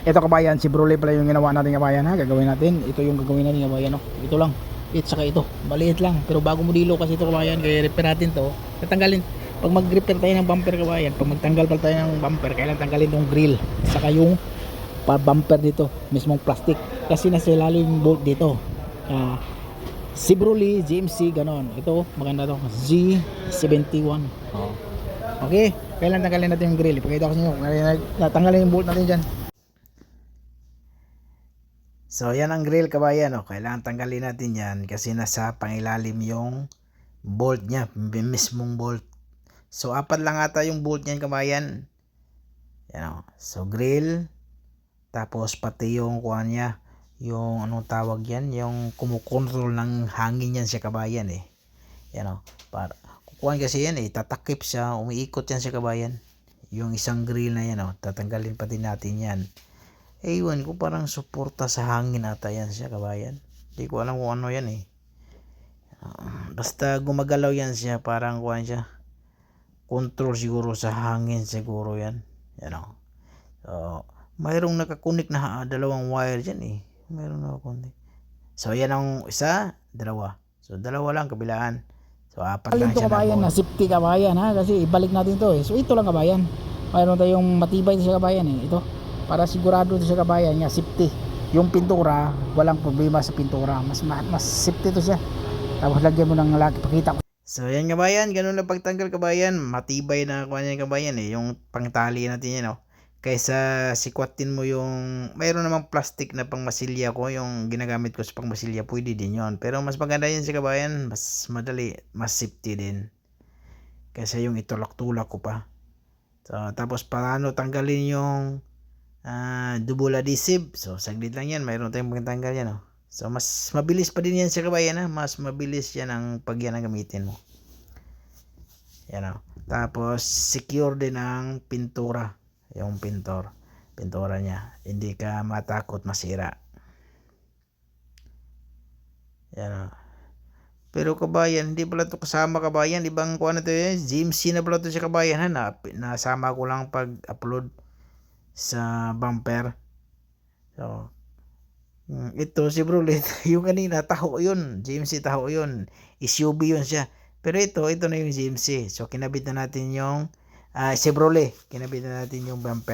Ito kabayan, si Brule pala yung ginawa natin kabayan ha. Gagawin natin. Ito yung gagawin natin kabayan no. Ito lang. It saka ito. Maliit lang. Pero bago mo dilo kasi ito kabayan, kaya repair natin to. Tatanggalin. Pag mag-repair tayo ng bumper kabayan, pag magtanggal pa tayo ng bumper, kailangan tanggalin yung grill. Saka yung bumper dito, mismong plastic. Kasi nasa ilalim yung bolt dito. Si Brule, GMC, ganon. Ito, maganda to. Z71. Oh. Okay, kailan tanggalin natin yung grill? Ipakita ko sa inyo. Natanggalin yung bolt natin dyan. So, yan ang grill kabayan. Oh. Kailangan tanggalin natin yan kasi nasa pangilalim yung bolt niya. Mismong bolt. So, apat lang ata yung bolt niyan kabayan. Yan, oh. So, grill. Tapos, pati yung kuha niya. Yung anong tawag yan? Yung kumukontrol ng hangin yan siya kabayan eh. Yan, oh. Para kukuhan kasi yan eh, tatakip siya, umiikot yan siya kabayan. Yung isang grill na yan, oh, tatanggalin pa din natin yan. Ewan ko, parang suporta sa hangin ata yan siya kabayan. Hindi ko alam kung ano yan eh. Basta gumagalaw yan siya, parang kuhan siya. Control siguro sa hangin siguro yan. Yan, oh. So, mayroong nakakunik na dalawang wire dyan eh. Mayroong nakakunik. So, yan ang isa, dalawa. So, dalawa lang kabilaan. So, apat lang siya kabayan na safety kabayan ha, kasi ibalik natin to eh. So, ito lang kabayan. Mayroon tayong matibay siya kabayan eh. Ito, para sigurado to siya kabayan nga safety. Yung pintura, walang problema sa pintura. Mas safety to siya. Tapos lagyan mo ng laki, pakita ko. So, yan kabayan, ganun na pagtanggal kabayan. Matibay na kuha niya kabayan eh. Yung pangtali natin yan oh. Kaysa sikwatin mo yung, mayroon namang plastic na pangmasilya ko, yung ginagamit ko sa pangmasilya, pwede din yon. Pero mas maganda yun sa kabayan, mas madali, mas safety din. Kaysa yung itulak-tulak ko pa. So, tapos paano tanggalin yung double adhesive? So, saglit lang yan, mayroon tayong pagtanggal yan. Oh. So, mas mabilis pa din yan sa kabayan. Ha? Mas mabilis yan ang pag yan ang gamitin mo. Yan o. Tapos, secure din ang pintura. Yung pintura niya, hindi ka matakot masira. Yan o. Pero kabayan, hindi pala ito kasama kabayan. Ibang kuha na ito eh, GMC na pala ito sa kabayan ha. Nasama ko lang pag upload sa bumper. So, ito si Brule, yung kanina taho yun, GMC taho yun, SUV yun siya. Pero ito na yung GMC. So kinabit na natin yung si Brule, kinabit na natin yung bumper.